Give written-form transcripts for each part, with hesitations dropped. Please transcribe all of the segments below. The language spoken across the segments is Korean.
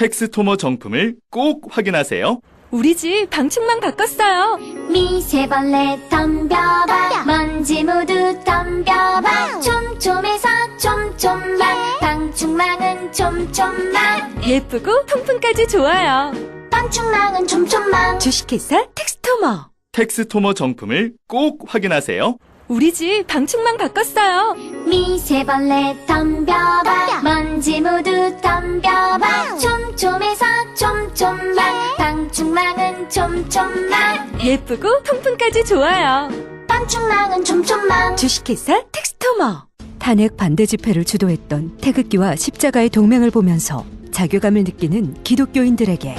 텍스토머 정품을 꼭 확인하세요. 우리 집 방충망 바꿨어요. 미세벌레 덤벼봐 먼지 모두 덤벼봐 촘촘해서 촘촘만 방충망은 촘촘만 예쁘고 통풍까지 좋아요. 방충망은 촘촘만 주식회사 텍스토머. 텍스토머 정품을 꼭 확인하세요. 우리 집 방충망 바꿨어요. 미세벌레 덤벼봐 먼지 모두 덤벼봐 촘촘해서 촘촘만 방충망은 촘촘만 예쁘고 통풍까지 좋아요. 방충망은 촘촘만 주식회사 텍스토머. 탄핵 반대 집회를 주도했던 태극기와 십자가의 동맹을 보면서 자괴감을 느끼는 기독교인들에게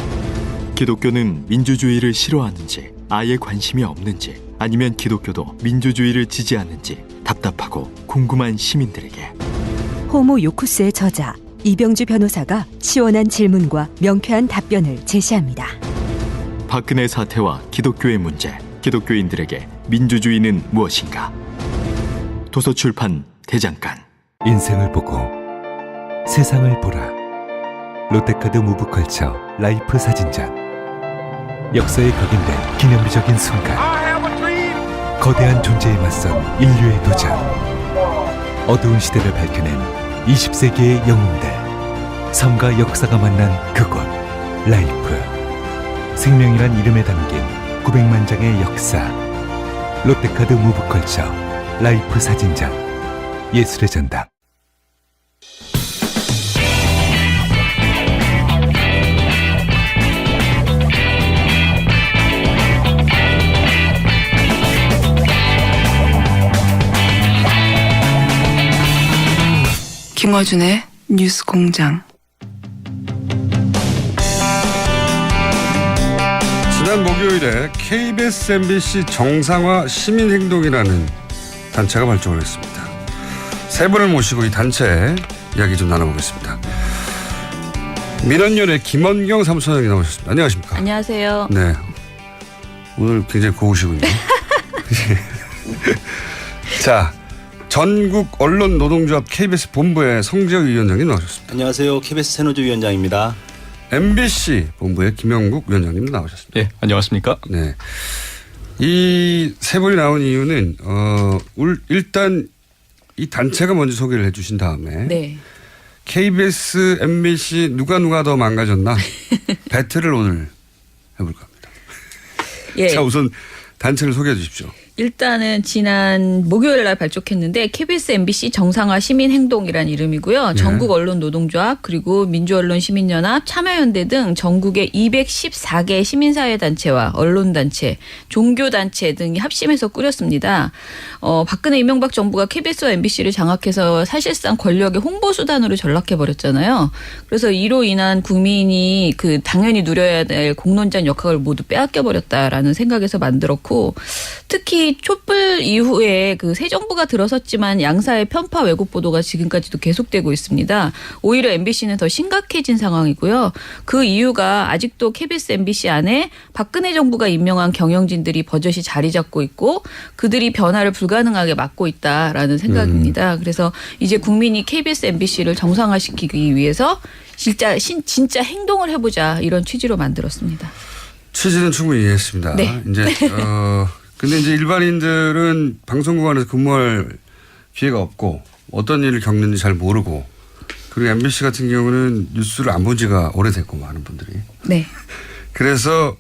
기독교는 민주주의를 싫어하는지 아예 관심이 없는지 아니면 기독교도 민주주의를 지지하는지 답답하고 궁금한 시민들에게 호모 요쿠스의 저자 이병주 변호사가 시원한 질문과 명쾌한 답변을 제시합니다. 박근혜 사태와 기독교의 문제, 기독교인들에게 민주주의는 무엇인가? 도서출판 대장간. 인생을 보고 세상을 보라. 롯데카드 무브컬처 라이프 사진전. 역사에 각인된 기념비적인 순간. 거대한 존재에 맞선 인류의 도전. 어두운 시대를 밝혀낸 20세기의 영웅들. 삶과 역사가 만난 그곳. 라이프. 생명이란 이름에 담긴 900만 장의 역사. 롯데카드 무브컬처 라이프 사진전. 예술의 전당. 김어준의 뉴스공장. 지난 목요일에 KBS MBC 정상화 시민행동이라는 단체가 발족을 했습니다. 세 분을 모시고 이 단체 이야기 좀 나눠보겠습니다. 민원연의 김원경 사무처장이 나오셨습니다. 안녕하십니까? 안녕하세요. 네, 오늘 굉장히 고우시군요. 자, 전국 언론노동조합 KBS 본부의 성재우 위원장님 나오셨습니다. 안녕하세요. KBS 새노조 위원장입니다. MBC 본부의 김영국 위원장님도 나오셨습니다. 예, 안녕하십니까? 네, 이 세 분이 나온 이유는 일단 이 단체가 먼저 소개를 해주신 다음에 네. KBS, MBC 누가 더 망가졌나 배틀을 오늘 해볼까 합니다. 예. 자, 우선 단체를 소개해 주십시오. 일단은 지난 목요일 날 발족했는데 KBS MBC 정상화 시민행동이란 이름이고요. 전국 언론 노동조합 그리고 민주언론 시민연합 참여연대 등 전국의 214개 시민사회단체와 언론단체, 종교단체 등이 합심해서 꾸렸습니다. 박근혜 이명박 정부가 KBS와 MBC를 장악해서 사실상 권력의 홍보수단으로 전락해버렸잖아요. 그래서 이로 인한 국민이 당연히 누려야 될 공론장 역학을 모두 빼앗겨버렸다라는 생각에서 만들었고, 특히 촛불 이후에 새 정부가 들어섰지만 양사의 편파 왜곡 보도가 지금까지도 계속되고 있습니다. 오히려 MBC는 더 심각해진 상황이고요. 그 이유가 아직도 KBS, MBC 안에 박근혜 정부가 임명한 경영진들이 버젓이 자리 잡고 있고 그들이 변화를 불가능하게 막고 있다라는 생각입니다. 그래서 이제 국민이 KBS, MBC를 정상화시키기 위해서 진짜 행동을 해보자 이런 취지로 만들었습니다. 취지는 충분히 이해했습니다. 네. 근데 이제 일반인들은 방송국 안에서 근무할 기회가 없고 어떤 일을 겪는지 잘 모르고, 그리고 MBC 같은 경우는 뉴스를 안 본 지가 오래됐고 많은 분들이. 네. 그래서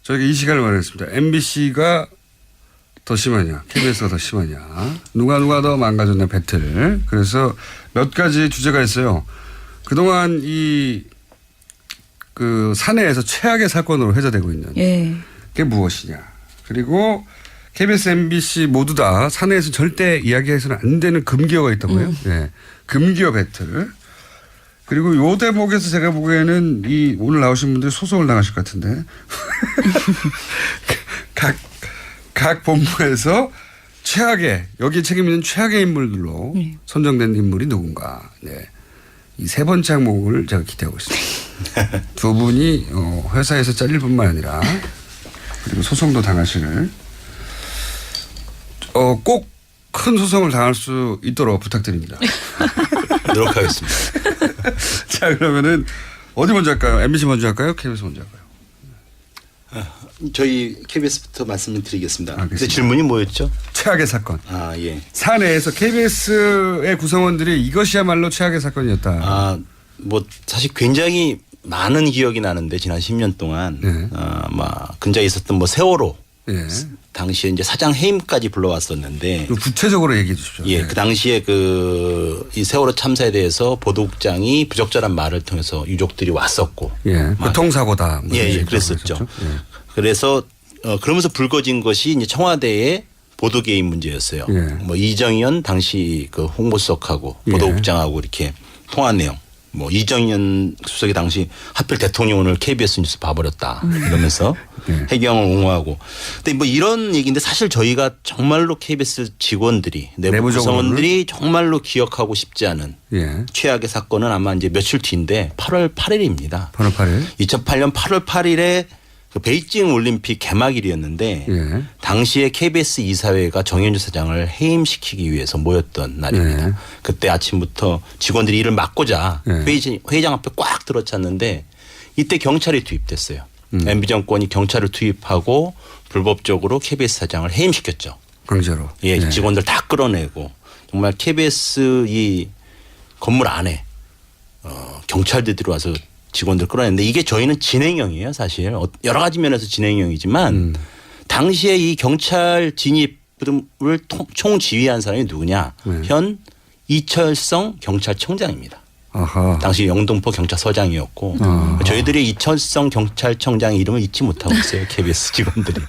저희가 이 시간을 마련했습니다. MBC가 더 심하냐, KBS가 더 심하냐, 누가 더 망가졌냐 배틀. 그래서 몇 가지 주제가 있어요. 그동안 사내에서 최악의 사건으로 회자되고 있는 게 무엇이냐. 그리고 KBS, MBC 모두 다 사내에서 절대 이야기해서는 안 되는 금기어가 있다고요. 네. 금기어 배틀. 그리고 요 대목에서 제가 보기에는 오늘 나오신 분들이 소송을 당하실 것 같은데. 각 본부에서 여기에 책임 있는 최악의 인물들로 선정된 인물이 누군가. 네. 이 세 번째 항목을 제가 기대하고 있습니다. 두 분이 회사에서 잘릴 뿐만 아니라 그리고 소송도 당하시는 꼭 큰 소송을 당할 수 있도록 부탁드립니다. 노력하겠습니다. 자, 그러면은 어디 먼저 할까요? MBC 먼저 할까요? KBS 먼저 할까요? 저희 KBS부터 말씀을 드리겠습니다. 알겠습니다. 근데 질문이 뭐였죠? 최악의 사건. 예. 사내에서 KBS의 구성원들이 이것이야말로 최악의 사건이었다. 뭐 사실 굉장히 많은 기억이 나는데 지난 10년 동안 네. 근자에 있었던 뭐 세월호 예. 당시에 이제 사장 해임까지 불러왔었는데 구체적으로 얘기해 주십시오. 예, 네. 그 당시에 이 세월호 참사에 대해서 보도국장이 부적절한 말을 통해서 유족들이 왔었고, 예. 교통사고다. 예, 그랬었죠. 그래서 그러면서 불거진 것이 이제 청와대의 보도 개입 문제였어요. 예. 뭐 이정현 당시 그 홍보수석하고 보도국장하고 이렇게 통한 내용. 뭐 이정현 수석이 당시 하필 대통령을 KBS 뉴스 봐버렸다 이러면서 해경을 옹호하고. 근데 뭐 이런 얘기인데 사실 저희가 정말로 KBS 직원들이 내부 구성원들이 정말로 기억하고 싶지 않은 최악의 사건은 아마 이제 며칠 뒤인데 8월 8일입니다. 8월 8일. 2008년 8월 8일에 그 베이징 올림픽 개막일이었는데 당시에 KBS 이사회가 정현주 사장을 해임시키기 위해서 모였던 날입니다. 그때 아침부터 직원들이 일을 막고자 회의장 앞에 꽉 들어찼는데 이때 경찰이 투입됐어요. MB 정권이 경찰을 투입하고 불법적으로 KBS 사장을 해임시켰죠. 강제로. 예, 직원들 다 끌어내고 정말 KBS 이 건물 안에 경찰들이 들어와서 직원들 끌어냈는데 이게 저희는 진행형이에요, 사실. 여러 가지 면에서 진행형이지만 당시에 이 경찰 진입을 총지휘한 사람이 누구냐? 현 이철성 경찰청장입니다. 아하. 당시 영등포 경찰서장이었고 저희들이 이철성 경찰청장 이름을 잊지 못하고 있어요, KBS 직원들이.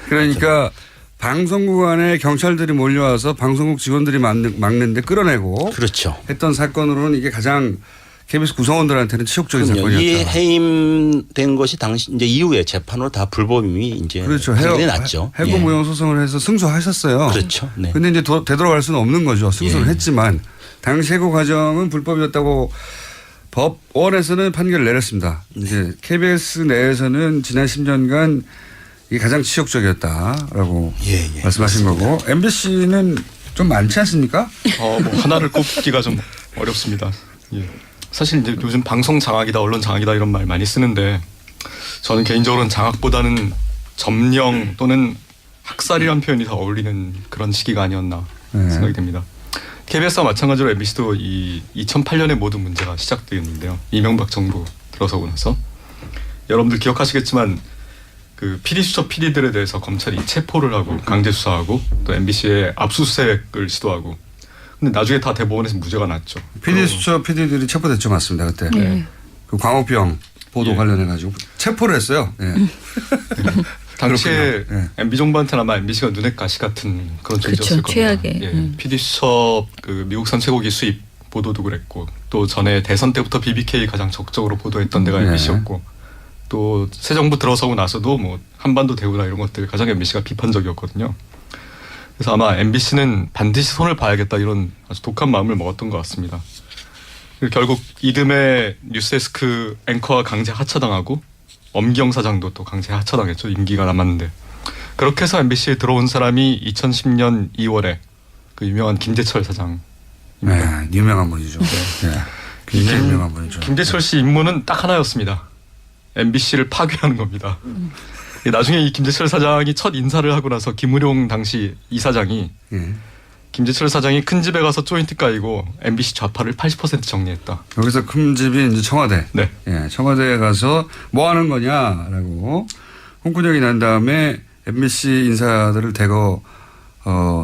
그러니까 방송국 안에 경찰들이 몰려와서 방송국 직원들이 막는데 끌어내고 그렇죠. 했던 사건으로는 이게 가장 KBS 구성원들한테는 치욕적인 사건이었다. 이 해임된 것이 당시 이제 이후에 재판으로 다 불법임이 이제 그렇죠. 판결이 났죠. 해고 무용 소송을 해서 승소하셨어요. 그렇죠. 네. 근데 이제 되돌아갈 수는 없는 거죠. 승소를 했지만 당시 해고 과정은 불법이었다고 법원에서는 판결을 내렸습니다. 이제 KBS 내에서는 지난 10년간 이게 가장 치욕적이었다라고 말씀하신 거고 MBC는 좀 많지 않습니까? 뭐 하나를 꼽기가 좀 어렵습니다. 예. 사실 이제 요즘 방송 장악이다, 언론 장악이다 이런 말 많이 쓰는데 저는 개인적으로는 장악보다는 점령 또는 학살이라는 표현이 더 어울리는 그런 시기가 아니었나 생각이 됩니다. KBS와 마찬가지로 MBC도 이 2008년에 모든 문제가 시작되었는데요. 이명박 정부 들어서고 나서 여러분들 기억하시겠지만 그 PD수첩 PD들에 대해서 검찰이 체포를 하고 강제 수사하고 또 MBC에 압수수색을 시도하고 근데 나중에 다 대법원에서 무죄가 났죠. PD수첩 PD들이 체포됐죠. 맞습니다. 그때. 그 광우병 보도 관련해가지고 체포를 했어요. 당시에 MB 정부한테는 아마 MBC가 눈엣 가시 같은 그런 존재였을 겁니다. 최악의. PD수첩 그 미국산 쇠고기 수입 보도도 그랬고 또 전에 대선 때부터 BBK 가장 적극적으로 보도했던 데가 MBC였고 또 새 정부 들어서고 나서도 뭐 한반도 대우나 이런 것들 가장 MBC가 비판적이었거든요. 그래서 아마 MBC는 반드시 손을 봐야겠다 이런 아주 독한 마음을 먹었던 것 같습니다. 결국 이듬해 뉴스데스크 앵커가 강제 하차당하고 엄기영 사장도 또 강제 하차당했죠. 임기가 남았는데. 그렇게 해서 MBC에 들어온 사람이 2010년 2월에 그 유명한 김재철 사장입니다. 네, 유명한 분이죠. 굉장히 유명한 분이죠. 김재철 씨 임무는 딱 하나였습니다. MBC를 파괴하는 겁니다. 나중에 이 김재철 사장이 첫 인사를 하고 나서 김우룡 당시 이사장이 김재철 사장이 큰 집에 가서 조인트 까이고 MBC 좌파를 80% 정리했다. 여기서 큰 집이 이제 청와대. 네. 청와대에 가서 뭐 하는 거냐라고 홍군형이 난 다음에 MBC 인사들을 대거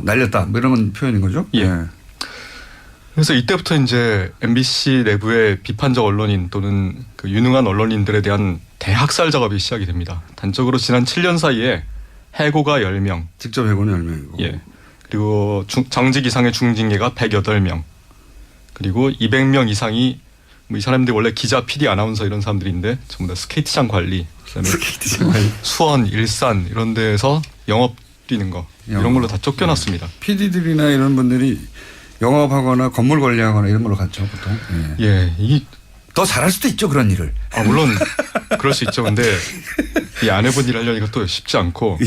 날렸다. 뭐 이런 표현인 거죠. 그래서 이때부터 이제 MBC 내부의 비판적 언론인 또는 그 유능한 언론인들에 대한 대학살 작업이 시작이 됩니다. 단적으로 지난 7년 사이에 해고가 10명. 직접 해고는 10명이고. 그리고 정직 이상의 중징계가 108명. 그리고 200명 이상이 뭐 이 사람들이 원래 기자, PD, 아나운서 이런 사람들인데 전부 다 스케이트장 관리, 그다음에 수원, 일산 이런 데에서 영업 뛰는 거 이런 걸로 다 쫓겨났습니다. PD들이나 이런 분들이 영업하거나 건물 관리하거나 이런 걸로 갔죠, 보통. 더 잘할 수도 있죠, 그런 일을. 물론 그럴 수 있죠. 근데 이 안 해본 일 하려니까 또 쉽지 않고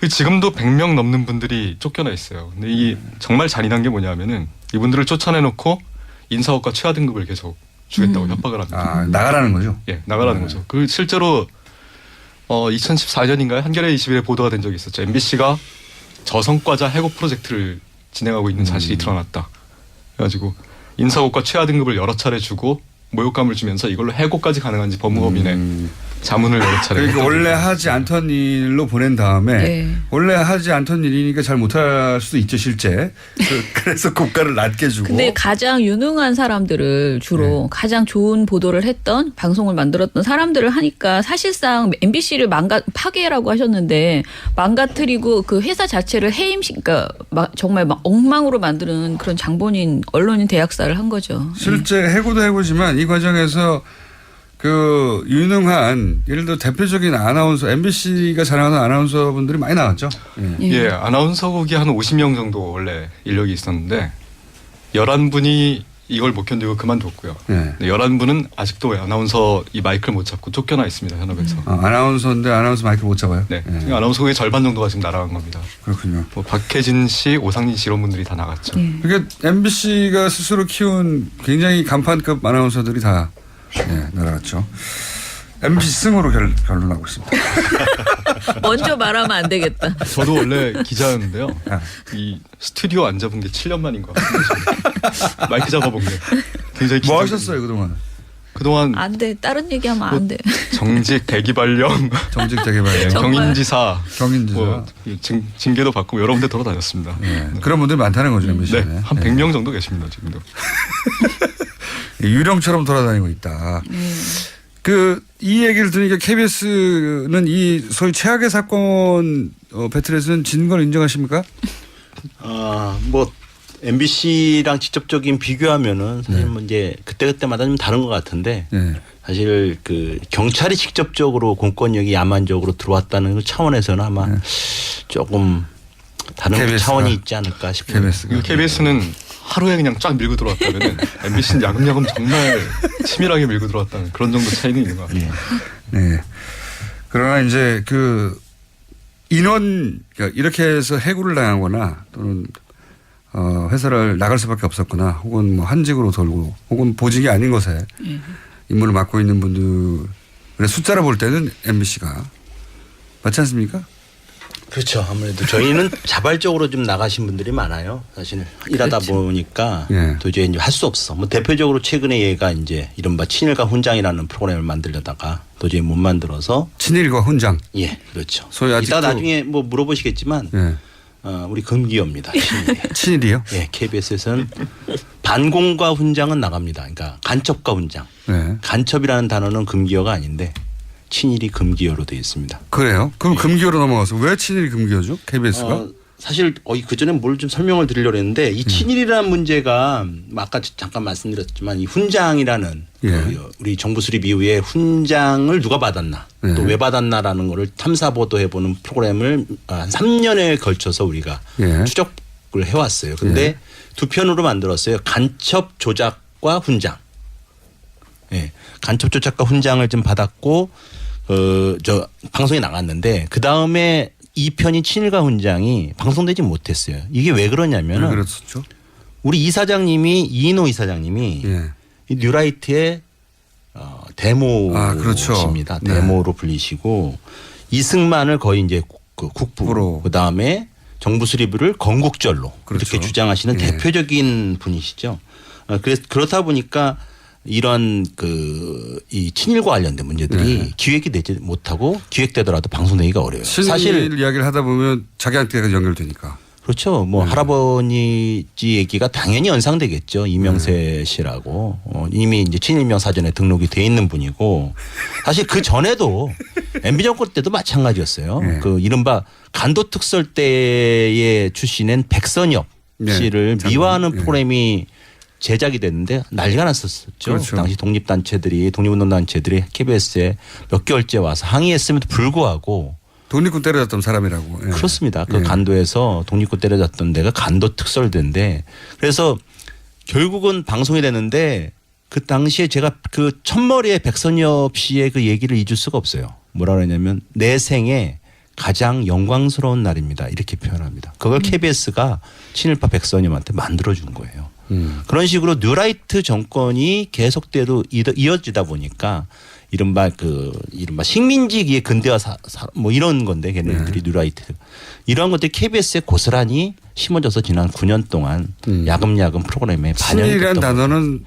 지금도 100명 넘는 분들이 쫓겨나 있어요. 근데 이 정말 잔인한 게 뭐냐면은 이분들을 쫓아내놓고 인사업과 최하 등급을 계속 주겠다고 협박을 합니다. 나가라는 거죠? 예, 나가라는 거죠. 그 실제로 2014년인가요? 한겨레 21에 보도가 된 적이 있었죠. MBC가 저성과자 해고 프로젝트를 진행하고 있는 사실이 드러났다. 그래가지고 인사고과 최하 등급을 여러 차례 주고 모욕감을 주면서 이걸로 해고까지 가능한지 법무법인에 자문을 여러 차례. 그러니까 원래 하지 않던 일로 보낸 다음에 네. 원래 하지 않던 일이니까 잘 못할 수도 있죠 실제. 그래서 고가를 낮게 주고. 근데 가장 유능한 사람들을 주로 가장 좋은 보도를 했던 방송을 만들었던 사람들을 하니까 사실상 MBC를 파괴라고 하셨는데 망가뜨리고 그 회사 자체를 그러니까 정말 막 엉망으로 만드는 그런 장본인 언론인 대학살을 한 거죠. 실제 해고도 해고지만 이 과정에서 그 유능한 예를 들어 대표적인 아나운서 MBC가 자랑하는 아나운서분들이 많이 나왔죠. 예, 아나운서국이 한 50명 정도 원래 인력이 있었는데 11분이 이걸 못 견디고 그만뒀고요. 11분은 아직도 아나운서 이 마이크를 못 잡고 쫓겨나 있습니다. 현업에서. 아나운서인데 아나운서 마이크를 못 잡아요? 네. 아나운서국의 절반 정도가 지금 날아간 겁니다. 그렇군요. 뭐 박혜진 씨, 오상진 씨 이런 분들이 다 나갔죠. 그러니까 MBC가 스스로 키운 굉장히 간판급 아나운서들이 다 날아갔죠. MBC 승으로 결론하고 있습니다. 먼저 말하면 안 되겠다. 저도 원래 기자였는데요. 이 스튜디오 안 잡은 게 7년 만인 것 같습니다. 마이크 잡아본 게 굉장히 뭐 하셨어요 그동안? 그동안 안 돼. 다른 얘기하면 안 돼. 정직 대기발령, 정직 대기발령, 경인지사, 뭐 징계도 받고 여러 군데 돌아다녔습니다. 그런 분들이 많다는 거죠 MBC에. 네, 한 100명 정도 계십니다 지금도. 유령처럼 돌아다니고 있다. 이 얘기를 들으니까 KBS는 이 소위 최악의 사건 배틀에서는 진 걸 인정하십니까? 뭐 MBC랑 직접적인 비교하면은 사실 뭐 이제 그때마다 좀 다른 것 같은데 사실 그 경찰이 직접적으로 공권력이 야만적으로 들어왔다는 그 차원에서는 아마 조금 다른 KBS 가. 차원이 있지 않을까 싶어요. KBS는 하루에 그냥 쫙 밀고 들어왔다면은 MBC는 야금야금 정말 치밀하게 밀고 들어왔다는 그런 정도 차이는 있는 것 같아요. 네. 그러나 이제 그 그러니까 이렇게 해서 해고를 당하거나 또는 회사를 나갈 수밖에 없었거나 혹은 뭐 한직으로 돌고 혹은 보직이 아닌 것에 임무를 맡고 있는 분들의 숫자를 볼 때는 MBC가 맞지 않습니까? 그렇죠. 아무래도 저희는 자발적으로 좀 나가신 분들이 많아요. 사실 일하다 보니까 도저히 이제 할 수 없어. 뭐 대표적으로 최근에 얘가 이제 이른바 친일과 훈장이라는 프로그램을 만들려다가 도저히 못 만들어서. 친일과 훈장. 예, 그렇죠. 소위 아직도 이따 나중에 뭐 물어보시겠지만 우리 금기어입니다. 친일이요? 예, KBS에서는 반공과 훈장은 나갑니다. 그러니까 간첩과 훈장. 간첩이라는 단어는 금기어가 아닌데. 친일이 금기어로 되어 있습니다. 그래요? 그럼 금기어로 넘어가서 왜 친일이 금기어죠? KBS가? 사실 그전에 뭘 좀 설명을 드리려고 했는데 이 친일이라는 문제가 아까 잠깐 말씀드렸지만 이 훈장이라는 우리 정부 수립 이후에 훈장을 누가 받았나 또 왜 받았나라는 거를 탐사 보도해보는 프로그램을 한 3년에 걸쳐서 우리가 추적을 해왔어요. 그런데 두 편으로 만들었어요. 간첩 조작과 훈장. 간첩 조작과 훈장을 좀 받았고 저 방송에 나갔는데 그 다음에 2편인 친일과 훈장이 방송되지 못했어요. 이게 왜 그러냐면 왜 그랬었죠? 우리 이사장님이 이인호 이사장님이 이 뉴라이트의 데모십니다. 데모로 불리시고 이승만을 거의 이제 그 국부로 그 다음에 정부 수립을 건국절로 이렇게 주장하시는 대표적인 분이시죠. 그렇다 보니까 이런 이 친일과 관련된 문제들이 기획이 되지 못하고 기획되더라도 방송되기가 어려워요. 사실 이야기를 하다 보면 자기한테 연결되니까. 그렇죠. 뭐 할아버지 얘기가 당연히 연상되겠죠. 이명세 씨라고 이미 이제 친일명 사전에 등록이 돼 있는 분이고 사실 그 전에도 MB 정권 때도 마찬가지였어요. 그 이른바 간도 특설 때의 출신인 백선엽 씨를 미화하는 프로그램이 제작이 됐는데 난리가 났었죠. 그렇죠. 당시 독립운동단체들이 KBS에 몇 개월째 와서 항의했음에도 불구하고 독립군 때려잡던 사람이라고. 그렇습니다. 그 간도에서 독립군 때려잡던 데가 간도 특설대인데 그래서 결국은 방송이 됐는데 그 당시에 제가 그 첫머리에 백선엽 씨의 그 얘기를 잊을 수가 없어요. 뭐라 그러냐면 내 생에 가장 영광스러운 날입니다. 이렇게 표현합니다. 그걸 KBS가 친일파 백선엽한테 만들어준 거예요. 그런 식으로 뉴라이트 정권이 계속대로 이어지다 보니까 이른바 식민지기의 근대화 뭐 이런 건데 걔네들이 뉴라이트 이러한 것들이 KBS에 고스란히 심어져서 지난 9년 동안 야금야금 프로그램에 반영됐던 친일이라는 단어는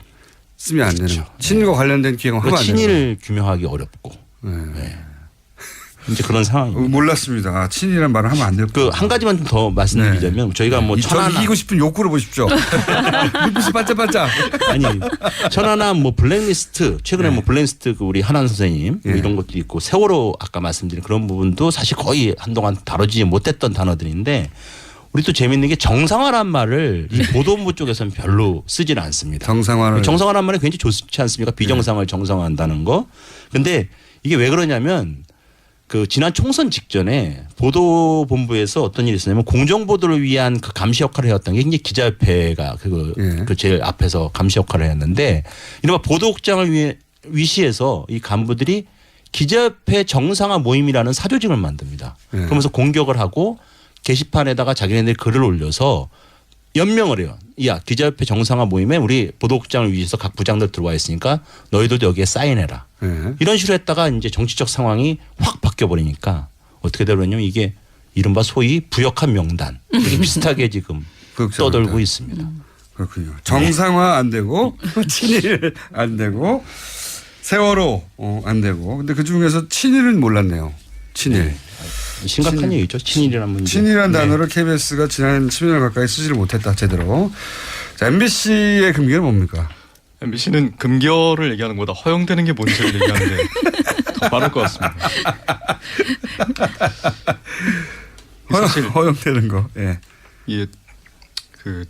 쓰면 안 되는. 친일과 관련된 기획은 하면 안 되는. 친일을 규명하기 어렵고. 네. 이제 그런 상황입니다. 몰랐습니다. 친일이라는 말을 하면 안 되고. 한 가지만 좀 더 말씀드리자면 저희가 뭐 천하나 이기고 싶은 욕구를 보십시오. 눈빛이 반짝반짝. 아니 천하나 뭐 블랙리스트 최근에 뭐 블랙리스트 우리 한한 선생님 뭐 이런 것도 있고 세월호 아까 말씀드린 그런 부분도 사실 거의 한동안 다루지 못했던 단어들인데 우리 또 재밌는 게 정상화란 말을 이 보도본부 쪽에서는 별로 쓰지는 않습니다. 정상화란 말이 굉장히 좋지 않습니까? 비정상을 정상화한다는 거. 근데 이게 왜 그러냐면 그 지난 총선 직전에 보도본부에서 어떤 일이 있었냐면 공정보도를 위한 그 감시 역할을 해왔던 게 굉장히 기자협회가 그 제일 앞에서 감시 역할을 했는데 이른바 보도국장을 위시해서 이 간부들이 기자협회 정상화 모임이라는 사조직을 만듭니다. 그러면서 공격을 하고 게시판에다가 자기네들이 글을 올려서 연명을 해요. 야 기자협회 정상화 모임에 우리 보도국장을 위해서 각 부장들 들어와 있으니까 너희들도 여기에 사인해라. 이런 식으로 했다가 이제 정치적 상황이 확 바뀌어버리니까 어떻게 되냐면 이게 이른바 소위 부역한 명단 이렇게 비슷하게 지금 떠돌고 있습니다. 그렇군요. 정상화 안 되고 친일 안 되고 세월호 안 되고 근데 그중에서 친일은 몰랐네요. 친일. 네. 심각한 얘기죠. 친일이라는 문제. 친일이라는 단어를 KBS가 지난 10년 가까이 쓰지를 못했다. 제대로. 자, MBC의 금기는 뭡니까? MBC는 금결을 얘기하는 것보다 허용되는 게 뭔지를 얘기하는 게 더 빠를 것 같습니다. 허용되는 거. 예. 이게 그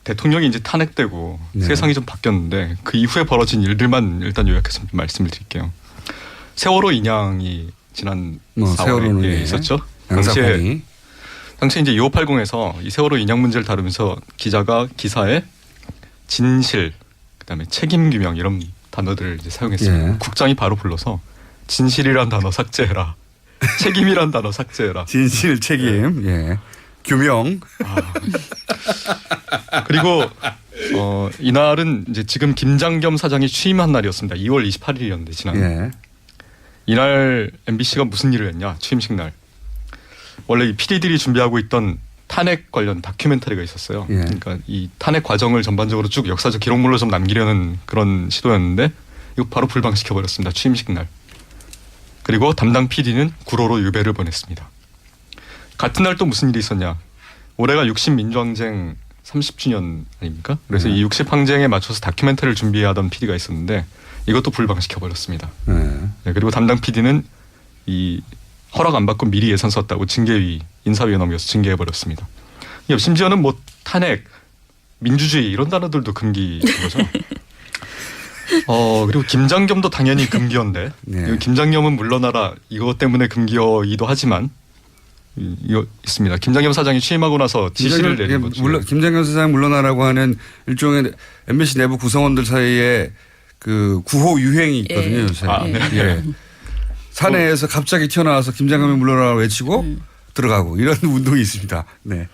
대통령이 이제 탄핵되고 세상이 좀 바뀌었는데 그 이후에 벌어진 일들만 일단 요약해서 말씀을 드릴게요. 세월호 인양이 지난 4월에 있었죠. 당시에 이제 2580에서 이 세월호 인양 문제를 다루면서 기자가 기사에 진실, 그다음에 책임 규명 이런 단어들을 이제 사용했습니다. 국장이 바로 불러서 진실이란 단어 삭제해라, 책임이란 단어 삭제해라. 진실, 책임, 규명. 그리고 이날은 이제 지금 김장겸 사장이 취임한 날이었습니다. 2월 28일이었는데 지난. 이날 MBC가 무슨 일을 했냐? 취임식 날. 원래 이 PD들이 준비하고 있던 탄핵 관련 다큐멘터리가 있었어요. 그러니까 이 탄핵 과정을 전반적으로 쭉 역사적 기록물로 좀 남기려는 그런 시도였는데 이거 바로 불방시켜버렸습니다. 취임식 날. 그리고 담당 PD는 구로로 유배를 보냈습니다. 같은 날 또 무슨 일이 있었냐? 올해가 60민주항쟁 30주년 아닙니까? 그래서 이 60항쟁에 맞춰서 다큐멘터리를 준비하던 PD가 있었는데 이것도 불방시켜버렸습니다. 그리고 담당 PD는 이 허락 안 받고 미리 예산 썼다고 징계위 인사위에 넘겨서 징계해버렸습니다. 심지어는 뭐 탄핵, 민주주의 이런 단어들도 금기인 거죠. 그리고 김장겸도 당연히 금기어인데 김장겸은 물러나라 이것 때문에 금기어이기도 하지만 이거 있습니다. 김장겸 사장이 취임하고 나서 지시를 내린 거죠. 김장겸 사장 물러나라고 하는 일종의 MBC 내부 구성원들 사이에 그 구호 유행이 있거든요. 요새. 사내에서 갑자기 튀어나와서 김장겸이 물러나라고 외치고 들어가고 이런 운동이 있습니다. 네.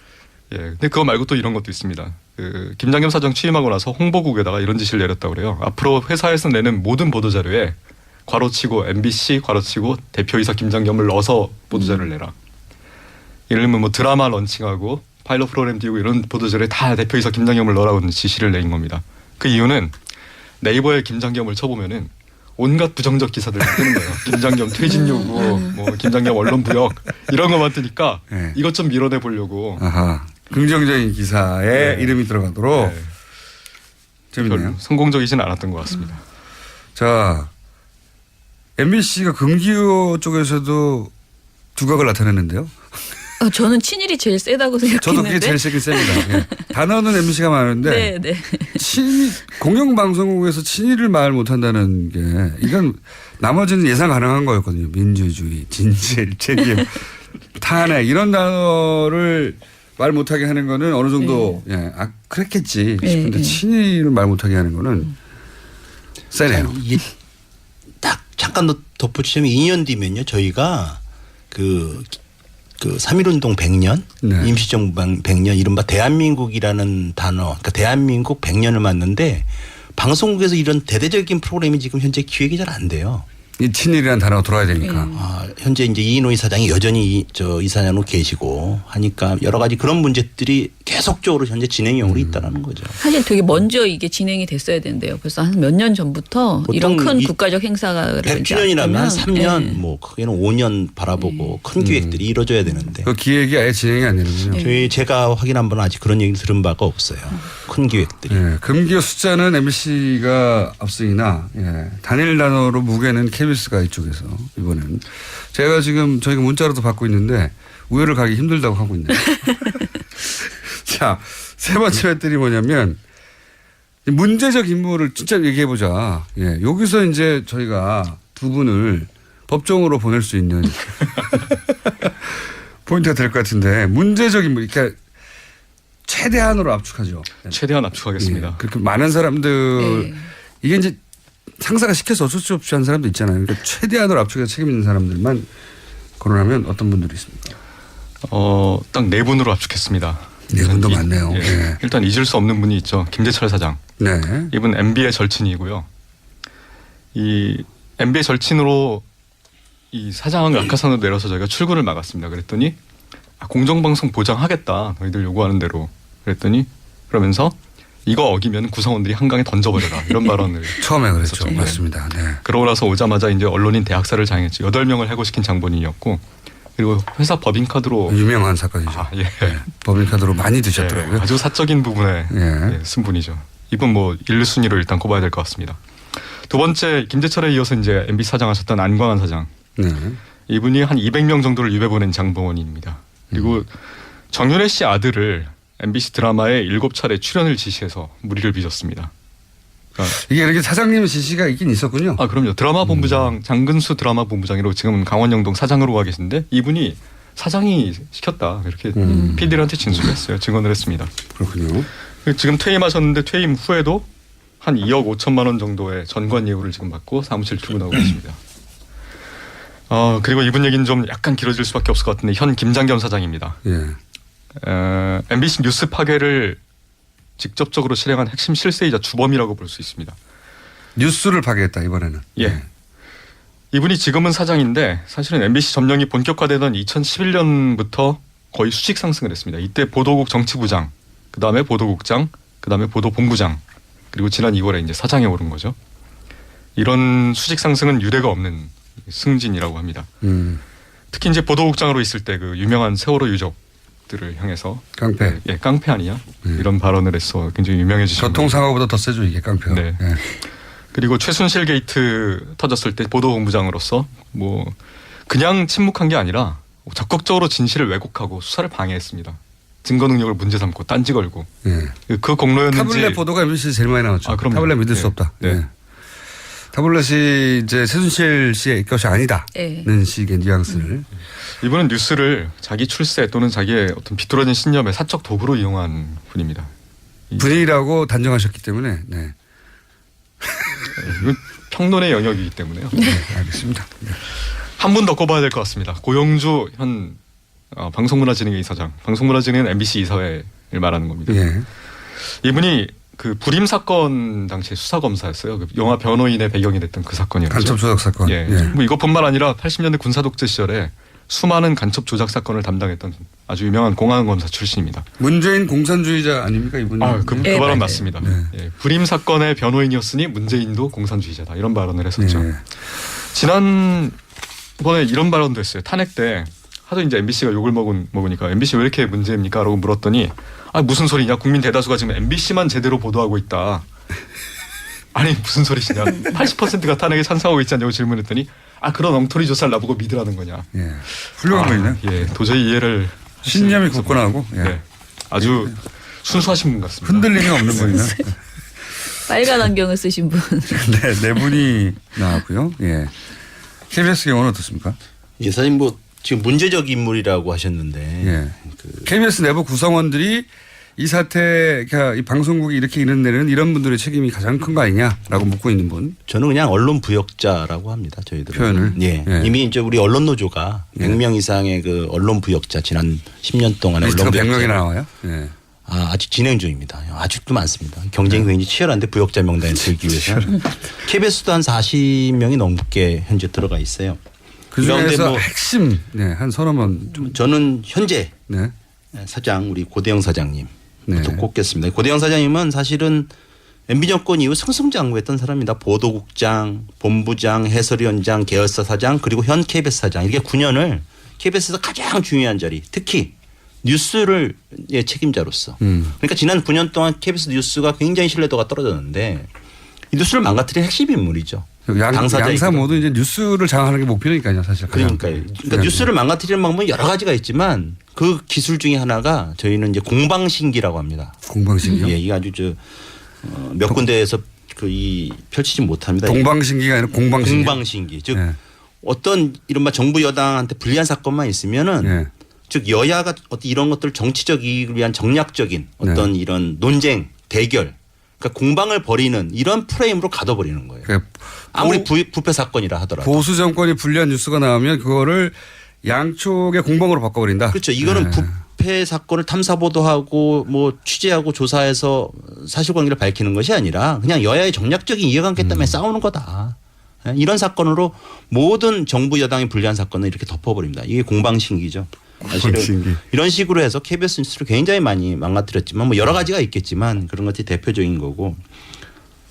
근데 그거 말고 또 이런 것도 있습니다. 그 김장겸 사장 취임하고 나서 홍보국에다가 이런 지시를 내렸다고 그래요. 앞으로 회사에서 내는 모든 보도자료에 괄호치고 MBC 괄호치고 대표이사 김장겸을 넣어서 보도자료를 내라. 예를 들면 뭐 드라마 런칭하고 파일럿 프로그램 띄우고 이런 보도자료에 다 대표이사 김장겸을 넣으라고 지시를 내린 겁니다. 그 이유는 네이버에 김장겸을 쳐보면은 온갖 부정적 기사들 뜨는 거예요. 김장겸 퇴진 요구, 뭐 김장겸 언론 부역 이런 것만 뜨니까 이것 좀 밀어내 보려고. 긍정적인 기사에 이름이 들어가도록. 재밌네요. 성공적이진 않았던 것 같습니다. 자, MBC가 금기어 쪽에서도 두각을 나타냈는데요. 저는 친일이 제일 세다고 생각했는데. 저도 그게 제일 세긴 셉니다. 단어는 MBC가 많은데 공영방송국에서 친일을 말 못한다는 게 이건 나머지는 예상 가능한 거였거든요. 민주주의, 진실, 책임, 탄핵 이런 단어를 말 못하게 하는 거는 어느 정도 그랬겠지 싶은데 친일을 말 못하게 하는 거는 세네요. 이게 딱 잠깐 덧붙이자면 2년 뒤면요 저희가 그 그 3.1운동 100년, 네. 임시정부 100년, 이른바 대한민국이라는 단어, 그러니까 대한민국 100년을 맞는데 방송국에서 이런 대대적인 프로그램이 지금 현재 기획이 잘 안 돼요. 이 친일이라는 단어가 돌아야 되니까. 현재 이제 이인호 이사장이 여전히 이사장으로 계시고 하니까 여러 가지 그런 문제들이 계속적으로 현재 진행형으로 있다라는 거죠. 사실 되게 먼저 이게 진행이 됐어야 된대요. 벌써 한 몇 년 전부터 이런 큰 국가적 행사가 100주년이라면 한 3년, 뭐 크게는 5년 바라보고 큰 기획들이 이루어져야 되는데. 그 기획이 아예 진행이 안 되는군요. 제가 확인한 바는 아직 그런 얘기를 들은 바가 없어요. 큰 기획들이. 예, 금기어 숫자는 MBC가 앞서이나 단일 단어로 무게는 KBS가 이쪽에서 이번엔 제가 지금 저희가 문자로도 받고 있는데 우열을 가기 힘들다고 하고 있네요. 자, 세 번째 맷들이 뭐냐면 문제적 인물을 진짜 얘기해보자. 예, 여기서 이제 저희가 두 분을 법정으로 보낼 수 있는 포인트가 될 것 같은데 문제적 인물, 그러니까 최대한으로 압축하죠. 최대한 압축하겠습니다. 그렇게 많은 사람들 이게 이제 상사가 시켜서 어쩔 수 없이 하는 사람도 있잖아요. 그러니까 최대한으로 압축해서 책임 있는 사람들만 거론하면 어떤 분들이 있습니까? 딱 4분으로 압축했습니다. 4분도 많네요. 예. 일단 잊을 수 없는 분이 있죠. 김재철 사장. 네. 이분 MB의 절친이고요. 이 MB의 절친으로 이 사장을 낙하산으로 내려서 저희가 출근을 막았습니다. 그랬더니 공정방송 보장하겠다. 너희들 요구하는 대로. 그랬더니 그러면서 이거 어기면 구성원들이 한강에 던져버려라. 이런 발언을 처음에 그랬죠. 했었죠. 맞습니다. 네. 그러고 나서 오자마자 이제 언론인 대학살을 당했지. 8명을 해고시킨 장본인이었고 그리고 회사 법인카드로 유명한 사건이죠. 예. 네. 법인카드로 많이 드셨더라고요. 아주 사적인 부분에 쓴 분이죠. 이분 뭐 1순위로 일단 꼽아야 될 것 같습니다. 두 번째 김재철에 이어서 이제 MB 사장 하셨던 안광한 사장. 네. 이분이 한 200명 정도를 유배 보낸 장본인입니다. 그리고 정윤혜 씨 아들을 MBC 드라마에 7차례 출연을 지시해서 무리를 빚었습니다. 그러니까 이게 이렇게 사장님의 지시가 있긴 있었군요. 그럼요. 드라마 본부장, 장근수 드라마 본부장이라고 지금은 강원영동 사장으로 가 계신데 이분이 사장이 시켰다. 이렇게 PD들한테 진술을 했어요. 증언을 했습니다. 그렇군요. 지금 퇴임하셨는데 퇴임 후에도 한 2억 5천만 원 정도의 전관 예우를 지금 받고 사무실 출근하고 계십니다. 그리고 이분 얘기는 좀 약간 길어질 수밖에 없을 것 같은데 현 김장겸 사장입니다. 예. MBC 뉴스 파괴를 직접적으로 실행한 핵심 실세이자 주범이라고 볼 수 있습니다. 뉴스를 파괴했다 이번에는. 예. 이분이 지금은 사장인데 사실은 MBC 점령이 본격화되던 2011년부터 거의 수직 상승을 했습니다. 이때 보도국 정치부장, 그 다음에 보도국장, 그 다음에 보도본부장, 그리고 지난 2월에 이제 사장에 오른 거죠. 이런 수직 상승은 유례가 없는 승진이라고 합니다. 특히 이제 보도국장으로 있을 때 그 유명한 세월호 유족들을 향해서 깡패. 예, 깡패 아니냐 이런 발언을 해서 굉장히 유명해지신 교통사고보다 더 세죠 이게 깡패가. 네. 예. 그리고 최순실 게이트 터졌을 때 보도본부장으로서 뭐 그냥 침묵한 게 아니라 적극적으로 진실을 왜곡하고 수사를 방해했습니다. 증거 능력을 문제 삼고 딴지 걸고 그 공로였는지. 타블렛 보도가 MBC에 제일 많이 나왔죠. 그럼요. 타블렛 믿을 수 없다. 네. 타블렛이 이제 최순실 씨의 것이 아니다는 식의 뉘앙스를. 이분은 뉴스를 자기 출세 또는 자기의 어떤 비뚤어진 신념의 사적 도구로 이용한 분입니다. 분이라고 단정하셨기 때문에. 네. 이건 평론의 영역이기 때문에요. 네, 알겠습니다. 네. 한 분 더 꼽아야 될 것 같습니다. 고영주 현 방송문화진흥회 이사장. 방송문화진흥회는 MBC 이사회를 말하는 겁니다. 예. 이분이 그 불임 사건 당시에 수사 검사였어요. 그 영화 변호인의 배경이 됐던 그 사건이었죠. 간첩 조작 사건. 예. 뭐 이것뿐만 아니라 80년대 군사 독재 시절에 수많은 간첩 조작 사건을 담당했던 아주 유명한 공안 검사 출신입니다. 문재인 공산주의자 아닙니까 이분이? 그 발언 맞습니다. 네. 예. 불임 사건의 변호인이었으니 문재인도 공산주의자다 이런 발언을 했었죠. 네. 지난번에 이런 발언도 했어요. 탄핵 때 하도 이제 MBC가 욕을 먹으니까 MBC 왜 이렇게 문제입니까? 라고 물었더니 무슨 소리냐? 국민 대다수가 지금 MBC만 제대로 보도하고 있다. 아니 무슨 소리시냐? 80%가 탄핵에 찬성하고 있지 않냐고 질문했더니 그런 엉터리 조사를 나보고 믿으라는 거냐? 예. 훌륭한 분이네. 예, 도저히 이해를 신념이 굳건하고 네. 아주 순수하신 분 같습니다. 흔들림이 없는 분이네. 빨간 안경을 쓰신 분. 네 분이 나왔고요. 예. KBS 경우는 어떻습니까? 예, 사실 뭐 지금 문제적 인물이라고 하셨는데 KBS 내부 구성원들이 이 사태가 이 방송국이 이렇게 이런 데는 이런 분들의 책임이 가장 큰 거 아니냐라고 묻고 있는 분. 저는 그냥 언론 부역자라고 합니다. 저희들은. 표현을. 예. 예. 이미 이제 우리 언론 노조가 예. 100명 이상의 그 언론 부역자 지난 10년 동안의 리스트가 언론 100명이나 부역자. 나와요? 예. 아직 진행 중입니다. 아직도 많습니다. 경쟁이 굉장히 치열한데 부역자 명단에 들기 위해서. KBS도 한 40명이 넘게 현재 들어가 있어요. 그 가운데 중에서 뭐 핵심 네, 한 서너 번. 저는 현재 네. 사장 우리 고대영 사장님 네. 또 꼽겠습니다. 고대영 사장님은 사실은 MB 정권 이후 승승장구했던 사람입니다. 보도국장, 본부장, 해설위원장, 계열사 사장 그리고 현 KBS 사장 이렇게 9년을 KBS에서 가장 중요한 자리 특히 뉴스를 책임자로서 그러니까 지난 9년 동안 KBS 뉴스가 굉장히 신뢰도가 떨어졌는데 이 뉴스를 망가뜨린 핵심 인물이죠. 양사 모두 이제 뉴스를 장악하는 게 목표니까요, 사실. 그러니까요. 그러니까 뉴스를 망가뜨리는 방법은 여러 가지가 있지만 그 기술 중에 하나가 저희는 이제 공방신기라고 합니다. 공방신기요? 예, 이게 아주 몇 군데에서 이 펼치지 못합니다. 동방신기가 아니라 공방신기. 공방신기. 즉 네. 어떤 이른바 정부 여당한테 불리한 사건만 있으면은 네. 즉 여야가 어떤 이런 것들 정치적 이익을 위한 정략적인 어떤 네. 이런 논쟁, 대결, 그러니까 공방을 벌이는 이런 프레임으로 가둬버리는 거예요. 그러니까 아무리 부패 사건이라 하더라도. 보수 정권이 불리한 뉴스가 나오면 그거를 양쪽의 공방으로 바꿔버린다. 그렇죠. 이거는 네. 부패 사건을 탐사 보도하고 뭐 취재하고 조사해서 사실관계를 밝히는 것이 아니라 그냥 여야의 정략적인 이해관계 때문에 싸우는 거다. 이런 사건으로 모든 정부 여당이 불리한 사건을 이렇게 덮어버립니다. 이게 공방신기죠. 사실은 이런 식으로 해서 KBS 뉴스를 굉장히 많이 망가뜨렸지만 뭐 여러 가지가 있겠지만 그런 것이 대표적인 거고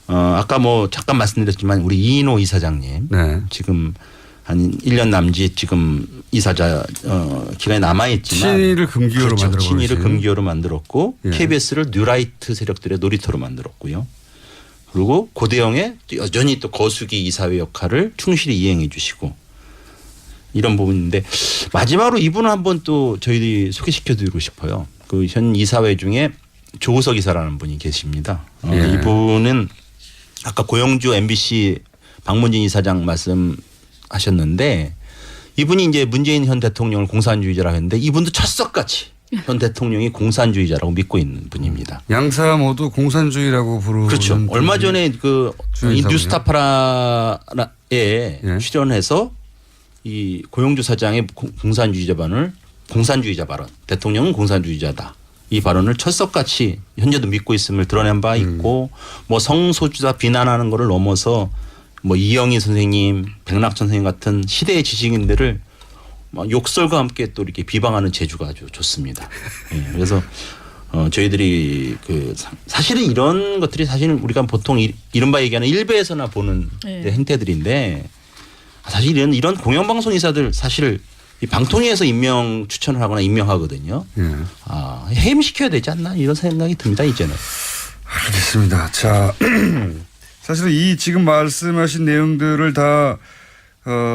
아까 뭐 잠깐 말씀드렸지만 우리 이인호 이사장님 네. 지금 한 1년 남짓 지금 이사자 기간이 남아있지만 친일을 금기어로 그렇죠. 만들어 친일을 금기어로 만들었고 예. KBS를 뉴라이트 세력들의 놀이터로 만들었고요. 그리고 고대영의 여전히 또 거수기 이사회 역할을 충실히 이행해 주시고 이런 부분인데 마지막으로 이분을 한번 또 저희들이 소개시켜드리고 싶어요. 그 현 이사회 중에 조우석 이사라는 분이 계십니다. 예. 이분은 아까 고영주 MBC 박문진 이사장 말씀하셨는데 이분이 이제 문재인 현 대통령을 공산주의자라고 했는데 이분도 철석같이 현 대통령이 공산주의자라고 믿고 있는 분입니다. 양사 모두 공산주의라고 부르는. 그렇죠. 얼마 전에 그 주인사군요. 뉴스타파라에 예. 출연해서 이 고영주 사장의 공산주의자 발언, 대통령은 공산주의자다. 이 발언을 철석같이 현재도 믿고 있음을 드러낸 바 있고 뭐 성소수자 비난하는 거를 넘어서 뭐 이영희 선생님, 백낙천 선생님 같은 시대의 지식인들을 욕설과 함께 또 이렇게 비방하는 재주가 아주 좋습니다. 예, 그래서 저희들이 그 사실은 이런 것들이 사실은 우리가 보통 이른바 얘기하는 일베에서나 보는 행태들인데 사실 이런 공영방송 이사들 사실 이 방통위에서 임명 추천을 하거나 임명하거든요. 예. 해임시켜야 되지 않나 이런 생각이 듭니다 이제는. 알겠습니다. 자, 사실은 이 지금 말씀하신 내용들을 다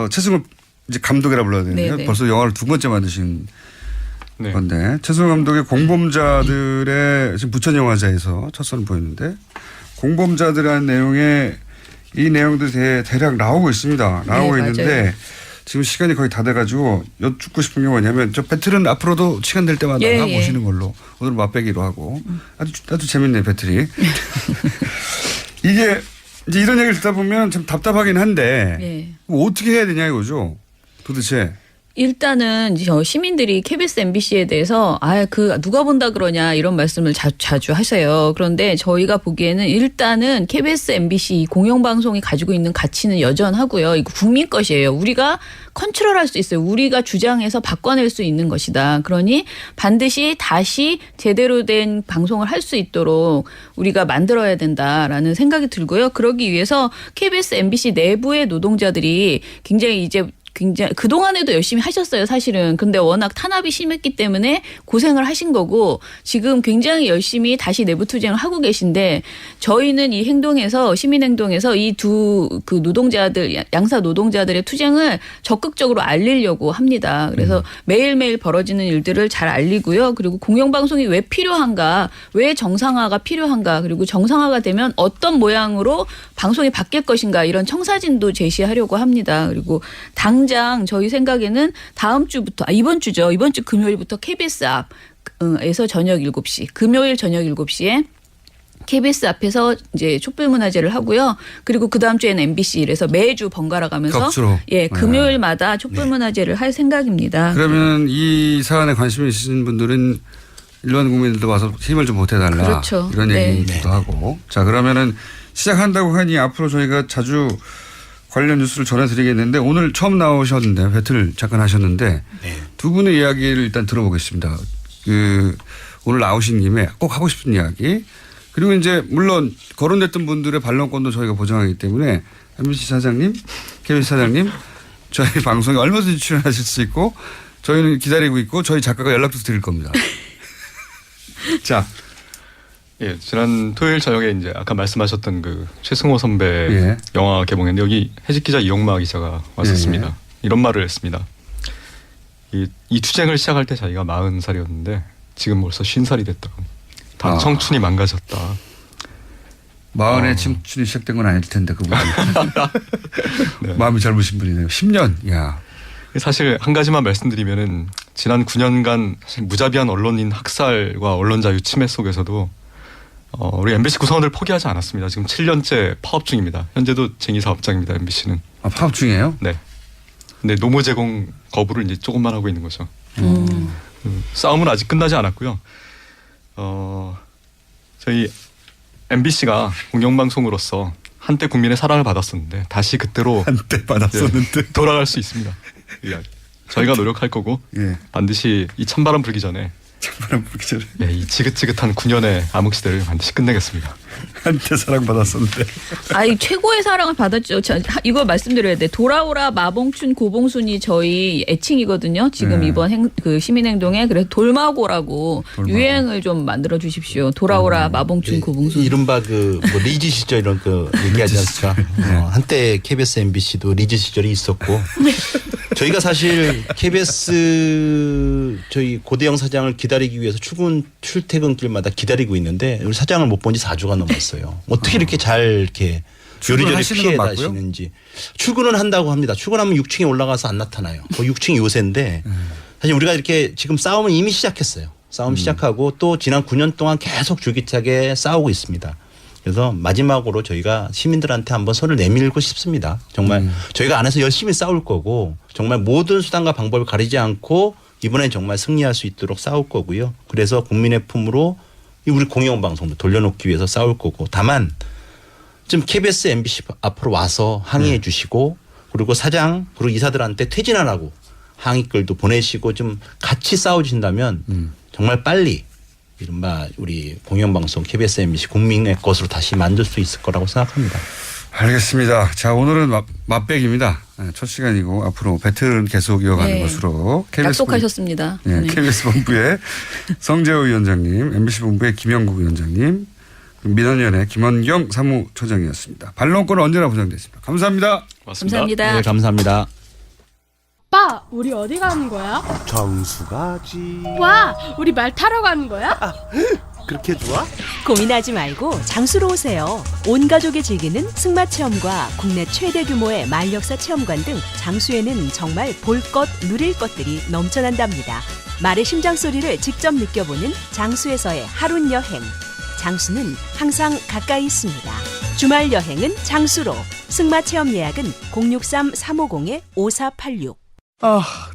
최승호 이제 감독이라 불러야 되는데요. 네네. 벌써 영화를 2번째 만드신 네. 건데 최승호 감독의 공범자들의 지금 부천 영화제에서 첫 선을 보였는데 공범자들이라는 내용에 이 내용들이 대략 나오고 있습니다. 나오고 네, 있는데 맞아요. 지금 시간이 거의 다 돼가지고 여쭙고 싶은 게 뭐냐면 저 배틀은 앞으로도 시간 될 때마다 예, 모시는 걸로 오늘 맛배기로 하고 아주 재밌네 배틀이. 이게 이제 이런 얘기를 듣다 보면 참 답답하긴 한데 예. 어떻게 해야 되냐 이거죠. 도대체. 일단은 시민들이 KBS, MBC에 대해서 누가 본다 그러냐 이런 말씀을 자주 하세요. 그런데 저희가 보기에는 일단은 KBS, MBC 공영방송이 가지고 있는 가치는 여전하고요. 이거 국민 것이에요. 우리가 컨트롤할 수 있어요. 우리가 주장해서 바꿔낼 수 있는 것이다. 그러니 반드시 다시 제대로 된 방송을 할 수 있도록 우리가 만들어야 된다라는 생각이 들고요. 그러기 위해서 KBS, MBC 내부의 노동자들이 굉장히 그동안에도 열심히 하셨어요, 사실은. 근데 워낙 탄압이 심했기 때문에 고생을 하신 거고 지금 굉장히 열심히 다시 내부 투쟁을 하고 계신데 저희는 이 행동에서 시민행동에서 이 그 노동자들, 양사 노동자들의 투쟁을 적극적으로 알리려고 합니다. 그래서 매일매일 벌어지는 일들을 잘 알리고요. 그리고 공영방송이 왜 필요한가, 왜 정상화가 필요한가, 그리고 정상화가 되면 어떤 모양으로 방송이 바뀔 것인가 이런 청사진도 제시하려고 합니다. 그리고 당장 저희 생각에는 다음 주부터 이번 주 금요일부터 KBS 앞 에서 저녁 7시, 금요일 저녁 7시에 KBS 앞에서 이제 촛불문화제를 하고요. 그리고 그 다음 주에는 MBC 이래서 매주 번갈아 가면서 격주로. 금요일마다 촛불문화제를 할 생각입니다. 그러면 이 사안에 관심이 있으신 분들은 일반 국민들도 와서 힘을 좀 보태달라. 그렇죠. 이런 네. 얘기도 하고. 자, 그러면은 시작한다고 하니 앞으로 저희가 자주 관련 뉴스를 전해드리겠는데 오늘 처음 나오셨는데 배틀 잠깐 하셨는데 두 분의 이야기를 일단 들어보겠습니다. 오늘 나오신 김에 꼭 하고 싶은 이야기. 그리고 이제 물론 거론됐던 분들의 반론권도 저희가 보장하기 때문에 MBC 사장님, KBS 사장님 저희 방송에 얼마든지 출연하실 수 있고 저희는 기다리고 있고 저희 작가가 연락도 드릴 겁니다. 자. 예, 지난 토요일 저녁에 이제 아까 말씀하셨던 그 최승호 선배 영화 개봉했는데 여기 해직 기자 이용마 기자가 왔었습니다. 이런 말을 했습니다. 이 투쟁을 시작할 때 자기가 40살이었는데 지금 벌써 50살이 됐다. 다 청춘이 망가졌다. 40에 청춘이 시작된 건 아닐 텐데 그분이. 네. 마음이 젊으신 분이네요. 10년. 야. 사실 한 가지만 말씀드리면은 지난 9년간 사실 무자비한 언론인 학살과 언론 자유 침해 속에서도 우리 MBC 구성원들 포기하지 않았습니다. 지금 7년째 파업 중입니다. 현재도 쟁의 사업장입니다. MBC는. 파업 중이에요? 네. 근데 노무 제공 거부를 이제 조금만 하고 있는 거죠. 싸움은 아직 끝나지 않았고요. 저희 MBC가 공영방송으로서 한때 국민의 사랑을 받았었는데 다시 그때로 한때 받았었는데 돌아갈 수 있습니다. 저희가 노력할 거고 반드시 이 찬바람 불기 전에 이 지긋지긋한 9년의 암흑시대를 반드시 끝내겠습니다. 한때 사랑받았었는데. 아이 최고의 사랑을 받았죠. 이거 말씀드려야 돼. 돌아오라 마봉춘 고봉순이 저희 애칭이거든요. 지금 이번 시민행동에 그래서 돌마고라고 유행을 좀 만들어 주십시오. 돌아오라 마봉춘 고봉순. 이른바 리즈 시절 이런 얘기하지 않습니까? 한때 KBS MBC도 리즈 시절이 있었고 저희가 사실 KBS 저희 고대영 사장을 기다리기 위해서 출퇴근길마다 기다리고 있는데 우리 사장을 못 본 지 4주가 넘었어요. 어떻게 이렇게 잘 이렇게 요리조리 피해 다시는지. 출근은 한다고 합니다. 출근하면 6층에 올라가서 안 나타나요. 6층이 요새인데 사실 우리가 이렇게 지금 싸움은 이미 시작했어요. 싸움 시작하고 또 지난 9년 동안 계속 줄기차게 싸우고 있습니다. 그래서 마지막으로 저희가 시민들한테 한번 손을 내밀고 싶습니다. 정말 저희가 안에서 열심히 싸울 거고 정말 모든 수단과 방법을 가리지 않고 이번엔 정말 승리할 수 있도록 싸울 거고요. 그래서 국민의 품으로 우리 공영방송도 돌려놓기 위해서 싸울 거고 다만 좀 KBS, MBC 앞으로 와서 항의해 주시고 그리고 사장 그리고 이사들한테 퇴진하라고 항의글도 보내시고 좀 같이 싸워주신다면 정말 빨리 이른바 우리 공영방송 KBS, MBC 국민의 것으로 다시 만들 수 있을 거라고 생각합니다. 알겠습니다. 자, 오늘은 맛백입니다. 첫 시간이고 앞으로 배틀은 계속 이어가는 것으로. 약속하셨습니다. KBS 본부의 성재호 위원장님, MBC 본부의 김영국 위원장님, 민원위원회 김원경 사무처장이었습니다. 반론권은 언제나 보장됐습니다. 감사합니다. 고맙습니다. 감사합니다. 네, 감사합니다. 오빠, 우리 어디 가는 거야? 정수 가지. 와, 우리 말 타러 가는 거야? 그렇게 좋아? 고민하지 말고 장수로 오세요. 온 가족이 즐기는 승마 체험과 국내 최대 규모의 말역사 체험관 등 장수에는 정말 볼 것, 누릴 것들이 넘쳐난답니다. 말의 심장 소리를 직접 느껴보는 장수에서의 하룬 여행. 장수는 항상 가까이 있습니다. 주말 여행은 장수로. 승마 체험 예약은 063-350-5486.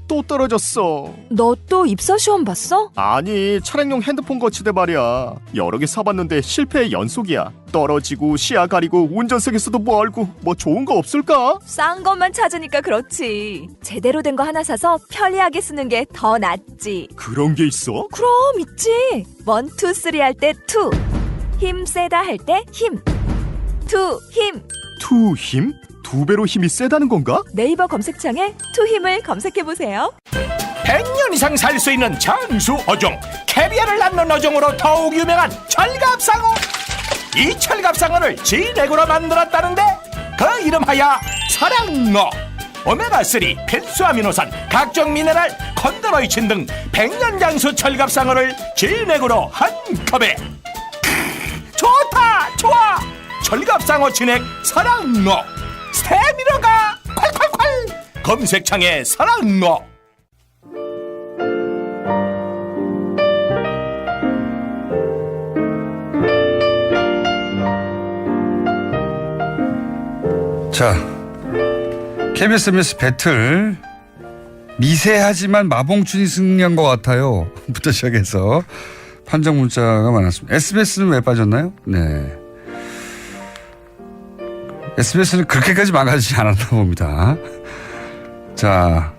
또 떨어졌어. 너 또 입사 시험 봤어? 아니, 차량용 핸드폰 거치대 말이야. 여러 개 사봤는데 실패의 연속이야. 떨어지고 시야 가리고 운전석에서도 멀고 뭐 좋은 거 없을까? 싼 것만 찾으니까 그렇지. 제대로 된 거 하나 사서 편리하게 쓰는 게 더 낫지. 그런 게 있어? 그럼 있지. 1, 2, 3 할 때 투. 힘 세다 할 때 힘. 투 힘. 투 힘? 2배로 힘이 세다는 건가? 네이버 검색창에 투 힘을 검색해보세요. 100년 이상 살 수 있는 장수 어종 캐비아를 낳는 어종으로 더욱 유명한 철갑상어. 이 철갑상어를 진액으로 만들었다는데 그 이름하여 설악어. 오메가3 필수 아미노산 각종 미네랄 콘드로이친 등 100년 장수 철갑상어를 진액으로 한 컵에. 좋다 좋아. 철갑상어 진액 설악어. 스테미너가 콸콸콸. 검색창에 설악어. 자, KBS MBC 배틀 미세하지만 마봉춘이 승리한 것 같아요. 부터 시작해서 판정 문자가 많았습니다. SBS는 왜 빠졌나요? 네. SBS는 그렇게까지 망가지지 않았나 봅니다. 자,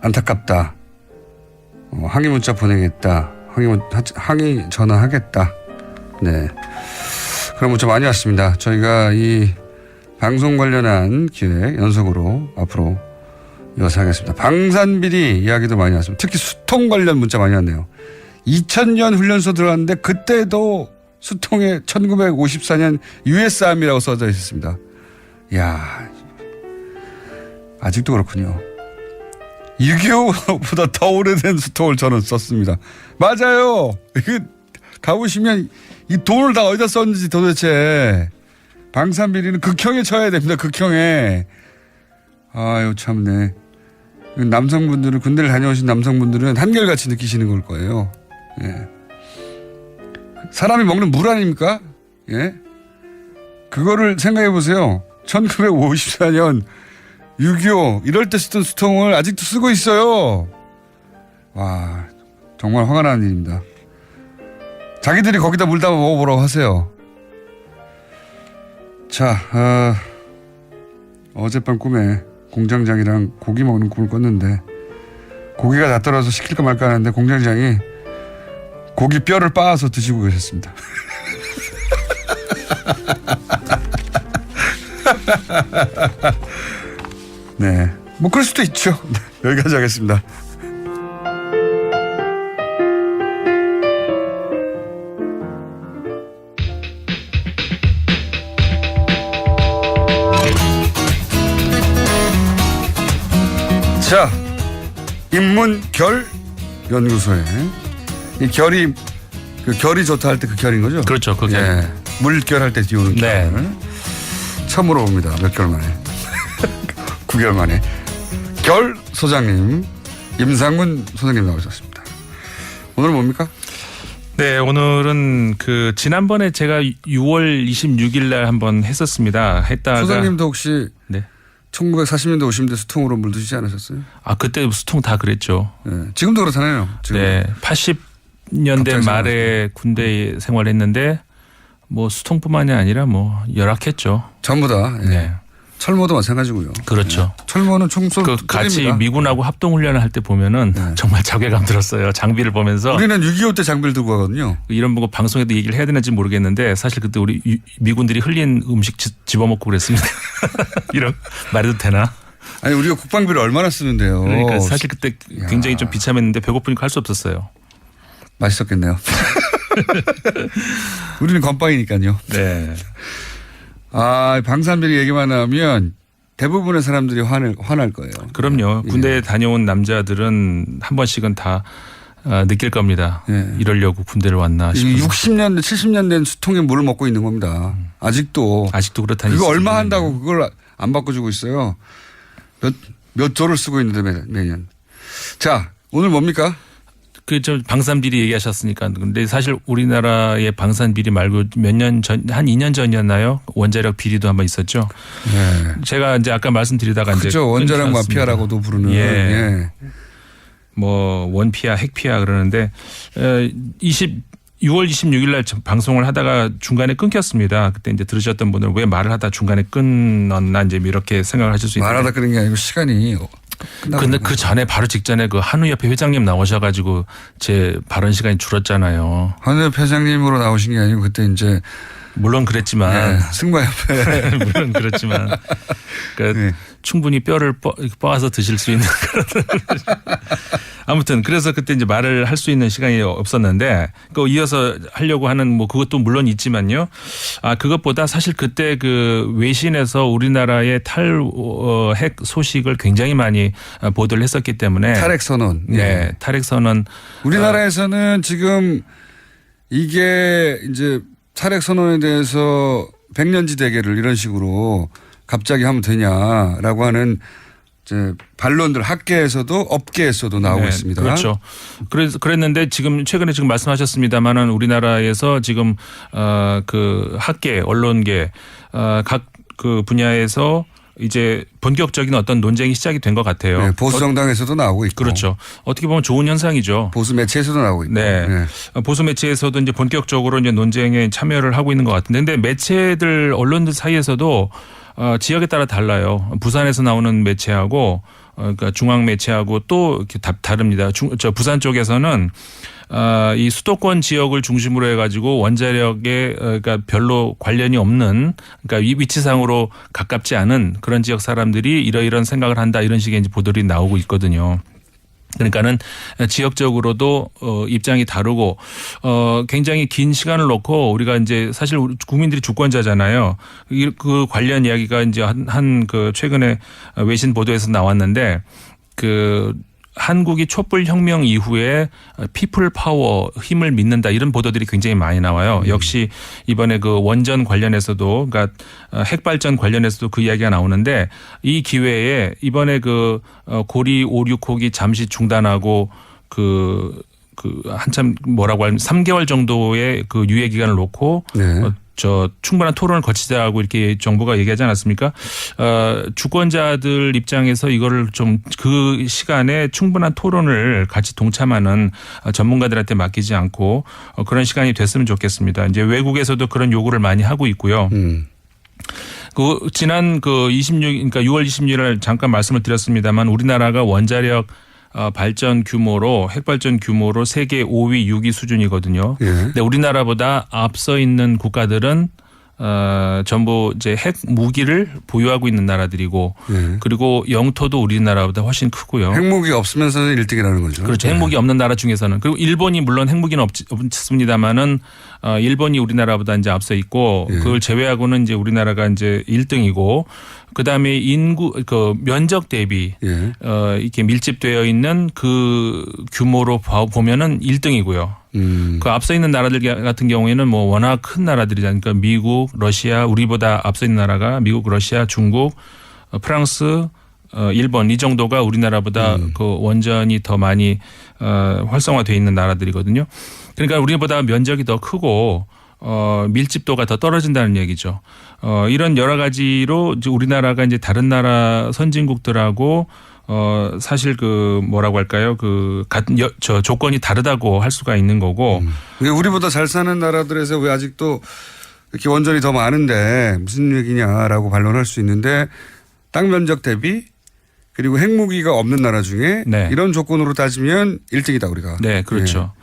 안타깝다. 항의 문자 보내겠다. 항의 전화하겠다. 네. 그런 문자 많이 왔습니다. 저희가 이 방송 관련한 기획 연속으로 앞으로 이어서 하겠습니다. 방산비리 이야기도 많이 왔습니다. 특히 수통 관련 문자 많이 왔네요. 2000년 훈련소 들어갔는데 그때도 수통에 1954년 US아미라고 써져 있었습니다. 이야, 아직도 그렇군요. 6.25보다 더 오래된 수통을 저는 썼습니다. 맞아요. 이거 가보시면 이 돈을 다 어디다 썼는지 도대체. 방산비리는 극형에 쳐야 됩니다. 극형에. 아유 참네. 남성분들은 군대를 다녀오신 남성분들은 한결같이 느끼시는 걸 거예요. 예. 사람이 먹는 물 아닙니까? 예. 그거를 생각해 보세요. 1954년 6.25 이럴 때 쓰던 수통을 아직도 쓰고 있어요. 와, 정말 화가 나는 일입니다. 자기들이 거기다 물 담아 먹어보라고 하세요. 자, 어젯밤 꿈에 공장장이랑 고기 먹는 꿈을 꿨는데 고기가 다 떨어져서 시킬까 말까 하는데 공장장이 고기 뼈를 빻아서 드시고 계셨습니다. 네, 뭐 그럴 수도 있죠. 여기까지 하겠습니다. 자, 인문결 연구소에 이 결이 그 결이 좋다 할 때 그 결인 거죠? 그렇죠, 그 결. 예, 물결 할 때 띄우는 결. 처음으로 봅니다. 몇 개월 만에. 9개월 만에. 결 소장님, 임상훈 소장님 나오셨습니다. 오늘은 뭡니까? 네, 오늘은 그 지난번에 제가 6월 26일 날 한번 했었습니다. 했다가 소장님도 혹시 네. 1940년대 50년대 수통으로 물 드시지 않으셨어요? 아, 그때 수통 다 그랬죠. 네, 지금도 그렇잖아요. 지금. 네, 80년대 말에 군대 생활했는데 뭐 수통뿐만이 아니라 뭐 열악했죠. 전부 다. 예. 네. 철모도 마찬가지고요. 그렇죠. 네. 철모는 총쏠 그 같이 미군하고 합동훈련을 할 때 보면은 정말 자괴감 들었어요. 장비를 보면서. 우리는 6.25 때 장비를 들고 가거든요. 이런 거 방송에도 얘기를 해야 되는지 모르겠는데 사실 그때 우리 미군들이 흘린 음식 집어먹고 그랬습니다. 이런 말해도 되나? 아니 우리가 국방비를 얼마나 쓰는데요. 그러니까 사실 그때 굉장히 좀 비참했는데 배고프니까 할 수 없었어요. 맛있었겠네요. 우리는 건빵이니까요. 네. 아, 방산비리 얘기만 하면 대부분의 사람들이 화날 거예요. 그럼요. 군대에 다녀온 남자들은 한 번씩은 다 느낄 겁니다. 이러려고 군대를 왔나 싶어서. 60년대 70년 된 수통에 물을 먹고 있는 겁니다. 아직도 그렇다니. 그거 얼마 한다고 그걸 안 바꿔주고 있어요. 몇 조를 쓰고 있는데 매년. 자, 오늘 뭡니까? 저 방산비리 얘기하셨으니까. 근데 사실 우리나라의 방산비리 말고 몇 년 전, 한 2년 전이었나요? 원자력 비리도 한번 있었죠. 네. 제가 이제 아까 말씀드리다가 그렇죠. 이제 원자력 마피아라고도 부르는. 예. 뭐 원피아, 핵피아 그러는데 6월 26일 날 방송을 하다가 중간에 끊겼습니다. 그때 이제 들으셨던 분들은 왜 말을 하다 중간에 끊었나 이제 이렇게 생각을 하실 수 있는데. 말하다 끊은 게 아니고 시간이. 근데 그 전에 바로 직전에 그 한우협회 회장님 나오셔가지고 제 발언 시간이 줄었잖아요. 한우협회 회장님으로 나오신 게 아니고 그때 이제 물론 그랬지만 승마협회 물론 그렇지만 그러니까 충분히 뼈를 빻아서 드실 수 있는 그런 아무튼 그래서 그때 이제 말을 할 수 있는 시간이 없었는데 그 이어서 하려고 하는 뭐 그것도 물론 있지만요. 아 그것보다 사실 그때 그 외신에서 우리나라의 탈핵 소식을 굉장히 많이 보도를 했었기 때문에 탈핵 선언. 네, 탈핵 선언. 우리나라에서는 지금 이게 이제 탈핵 선언에 대해서 백년지 대계를 이런 식으로 갑자기 하면 되냐라고 하는 이제 반론들 학계에서도 업계에서도 나오고 있습니다. 그렇죠. 그랬는데 지금 최근에 지금 말씀하셨습니다만은 우리나라에서 지금 그 학계 언론계 각 그 분야에서 이제 본격적인 어떤 논쟁이 시작이 된 것 같아요. 네, 보수 정당에서도 나오고 있고. 그렇죠. 어떻게 보면 좋은 현상이죠. 보수 매체에서도 나오고 있고. 네. 보수 매체에서도 이제 본격적으로 이제 논쟁에 참여를 하고 있는 것 같은데, 근데 매체들 언론들 사이에서도 지역에 따라 달라요. 부산에서 나오는 매체하고 그러니까 중앙 매체하고 또 이렇게 다릅니다. 부산 쪽에서는 이 수도권 지역을 중심으로 해가지고 원자력에 그러니까 별로 관련이 없는, 그러니까 이 위치상으로 가깝지 않은 그런 지역 사람들이 이러이런 생각을 한다, 이런 식의 이제 보도들이 나오고 있거든요. 그러니까는 지역적으로도 입장이 다르고 굉장히 긴 시간을 놓고 우리가 이제 사실 국민들이 주권자잖아요. 그 관련 이야기가 이제 한 그 최근에 외신 보도에서 나왔는데, 그 한국이 촛불 혁명 이후에 피플 파워, 힘을 믿는다, 이런 보도들이 굉장히 많이 나와요. 역시 이번에 그 원전 관련해서도, 그러니까 핵발전 관련해서도 그 이야기가 나오는데, 이 기회에 이번에 그 고리 5, 6호기 잠시 중단하고 그 한참 뭐라고 하면 3개월 정도의 그 유예 기간을 놓고 충분한 토론을 거치자고 이렇게 정부가 얘기하지 않았습니까? 주권자들 입장에서 이거를 좀 그 시간에 충분한 토론을 같이 동참하는 전문가들한테 맡기지 않고 그런 시간이 됐으면 좋겠습니다. 이제 외국에서도 그런 요구를 많이 하고 있고요. 지난 6월 26일 잠깐 말씀을 드렸습니다만, 우리나라가 원자력 발전 규모로, 핵발전 규모로 세계 5위, 6위 수준이거든요. 근데 우리나라보다 앞서 있는 국가들은 전부 이제 핵 무기를 보유하고 있는 나라들이고, 그리고 영토도 우리나라보다 훨씬 크고요. 핵무기 없으면서는 1등이라는 거죠. 그렇죠. 핵무기 없는 나라 중에서는. 그리고 일본이 물론 핵무기는 없습니다만은 일본이 우리나라보다 이제 앞서 있고, 그걸 제외하고는 이제 우리나라가 이제 1등이고, 그다음에 인구 면적 대비 이렇게 밀집되어 있는 그 규모로 보면은 1등이고요. 그 앞서 있는 나라들 같은 경우에는 뭐 워낙 큰 나라들이잖아요. 그러니까 미국, 러시아, 우리보다 앞서 있는 나라가 미국, 러시아, 중국, 프랑스, 일본, 이 정도가 우리나라보다 그 원전이 더 많이 활성화되어 있는 나라들이거든요. 그러니까 우리보다 면적이 더 크고 밀집도가 더 떨어진다는 얘기죠. 이런 여러 가지로 이제 우리나라가 이제 다른 나라 선진국들하고 사실 그 뭐라고 할까요? 그 같은 조건이 다르다고 할 수가 있는 거고. 우리보다 잘 사는 나라들에서 왜 아직도 이렇게 원전이 더 많은데 무슨 얘기냐라고 반론할 수 있는데, 땅 면적 대비 그리고 핵무기가 없는 나라 중에 이런 조건으로 따지면 1등이다 우리가. 네, 그렇죠.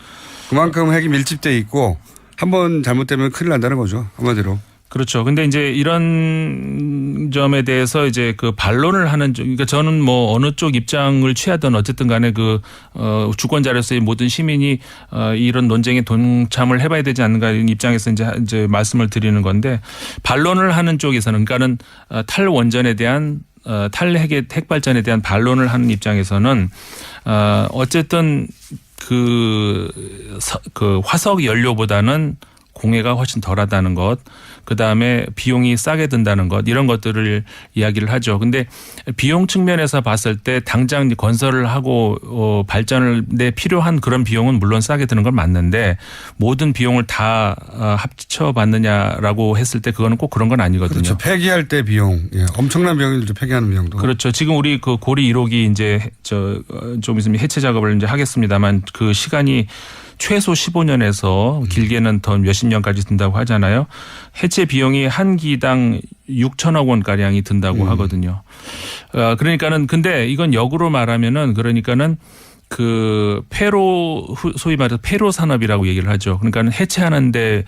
그만큼 핵이 밀집돼 있고 한번 잘못되면 큰일 난다는 거죠, 한마디로. 그렇죠. 근데 이제 이런 점에 대해서 이제 그 반론을 하는, 그러니까 저는 뭐 어느 쪽 입장을 취하든 어쨌든 간에 그 주권자로서의 모든 시민이 이런 논쟁에 동참을 해봐야 되지 않는가, 이런 입장에서 이제 말씀을 드리는 건데, 반론을 하는 쪽에서는, 그러니까는 탈원전에 대한 핵발전에 대한 반론을 하는 입장에서는 어쨌든 그 화석 연료보다는 공해가 훨씬 덜하다는 것, 그다음에 비용이 싸게 든다는 것, 이런 것들을 이야기를 하죠. 근데 비용 측면에서 봤을 때 당장 건설을 하고 발전을 내 필요한 그런 비용은 물론 싸게 드는 건 맞는데, 모든 비용을 다 합쳐봤느냐라고 했을 때 그거는 꼭 그런 건 아니거든요. 그렇죠. 폐기할 때 비용, 엄청난 비용이죠. 폐기하는 비용도. 그렇죠. 지금 우리 그 고리 1호기 이제 좀 있으면 해체 작업을 이제 하겠습니다만, 그 시간이 최소 15년에서 길게는 더 몇십 년까지 든다고 하잖아요. 해체 비용이 한 기당 6천억 원 가량이 든다고 하거든요. 그러니까는, 근데 이건 역으로 말하면은, 그러니까는 그 소위 말해서 폐로 산업이라고 얘기를 하죠. 그러니까는 해체하는데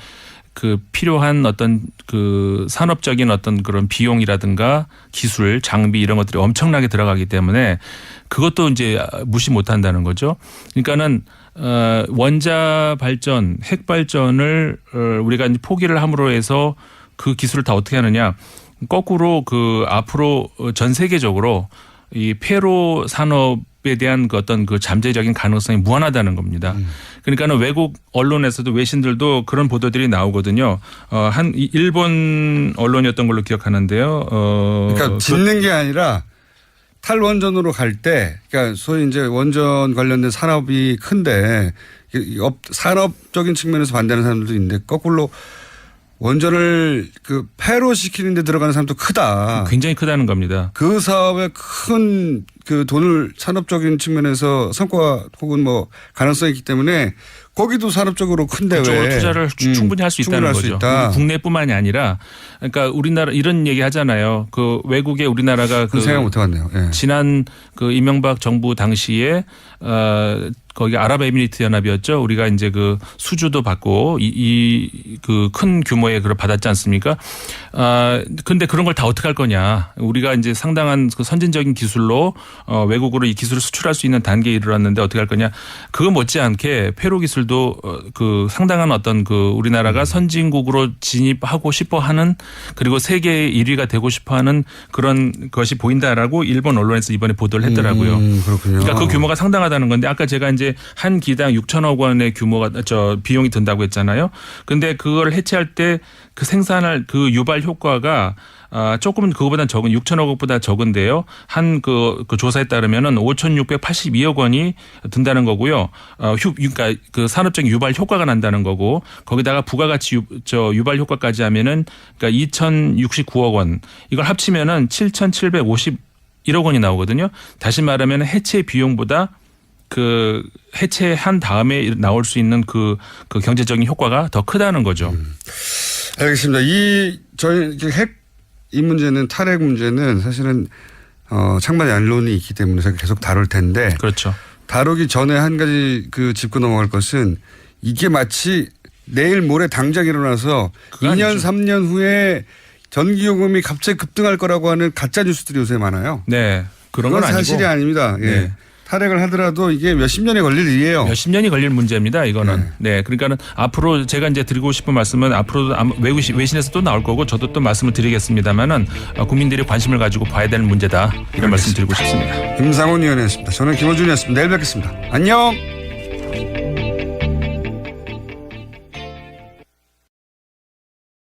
그 필요한 어떤 그 산업적인 어떤 그런 비용이라든가 기술, 장비, 이런 것들이 엄청나게 들어가기 때문에 그것도 이제 무시 못 한다는 거죠. 그러니까는 원자 발전, 핵 발전을 우리가 이제 포기를 함으로 해서 그 기술을 다 어떻게 하느냐, 거꾸로 그 앞으로 전 세계적으로 이 폐로 산업에 대한 그 어떤 그 잠재적인 가능성이 무한하다는 겁니다. 그러니까는 외국 언론에서도, 외신들도 그런 보도들이 나오거든요. 한 일본 언론이었던 걸로 기억하는데요. 그러니까 짓는 게 아니라 탈원전으로 갈 때, 그러니까 소위 이제 원전 관련된 산업이 큰데 산업적인 측면에서 반대하는 사람들도 있는데, 거꾸로 원전을 그 폐로 시키는 데 들어가는 사람도 크다. 굉장히 크다는 겁니다. 그 사업에 큰 그 돈을 산업적인 측면에서 성과 혹은 뭐 가능성이 있기 때문에 거기도 산업적으로 큰데 그쪽으로 왜 투자를 충분히 할 수 있다는 거죠. 있다. 국내뿐만이 아니라 그러니까 우리나라 이런 얘기 하잖아요. 그 외국에 우리나라가 그 생각 못 해봤네요. 예. 지난 그 이명박 정부 당시에 거기 아랍에미리트 연합이었죠. 우리가 이제 그 수주도 받고 이 그 큰 규모의 그걸 받았지 않습니까? 근데 그런 걸 다 어떻게 할 거냐? 우리가 이제 상당한 그 선진적인 기술로 외국으로 이 기술을 수출할 수 있는 단계에 이르렀는데 어떻게 할 거냐? 그거 못지않게 페로 기술도 그 상당한 어떤 그 우리나라가 선진국으로 진입하고 싶어하는 그리고 세계 1위가 되고 싶어하는 그런 것이 보인다라고 일본 언론에서 이번에 보도를 했더라고요. 그렇군요. 그러니까 그 규모가 상당하다는 건데 아까 제가 이제 한 기당 6천억 원의 규모가 비용이 든다고 했잖아요. 근데 그걸 해체할 때 그 생산할 그 유발 효과가 조금은 그거보다 적은 6천억 원보다 적은데요. 한 그 조사에 따르면은 5,682억 원이 든다는 거고요. 그러니까 그 산업적인 유발 효과가 난다는 거고 거기다가 부가가치 유발 효과까지 하면은 그러니까 2,069억 원 이걸 합치면은 7,751억 원이 나오거든요. 다시 말하면 해체 비용보다 그 해체한 다음에 나올 수 있는 그 경제적인 효과가 더 크다는 거죠. 알겠습니다. 저희 이 문제는 탈핵 문제는 사실은 창만 양론이 있기 때문에 저희가 계속 다룰 텐데. 그렇죠. 다루기 전에 한 가지 그 짚고 넘어갈 것은 이게 마치 내일 모레 당장 일어나서 2년 아니죠. 3년 후에 전기요금이 갑자기 급등할 거라고 하는 가짜 뉴스들이 요새 많아요. 네. 그런 건 아니고. 사실이 아닙니다. 예. 네. 탈핵을 하더라도 이게 몇십 년이 걸릴 일이에요. 몇십 년이 걸릴 문제입니다. 이거는. 네. 그러니까는 앞으로 제가 이제 드리고 싶은 말씀은 앞으로도 외신에서 또 나올 거고 저도 또 말씀을 드리겠습니다만은 국민들이 관심을 가지고 봐야 되는 문제다. 이런 말씀 드리고 싶습니다. 김상훈 의원이었습니다. 저는 김호준이었습니다. 내일 뵙겠습니다. 안녕.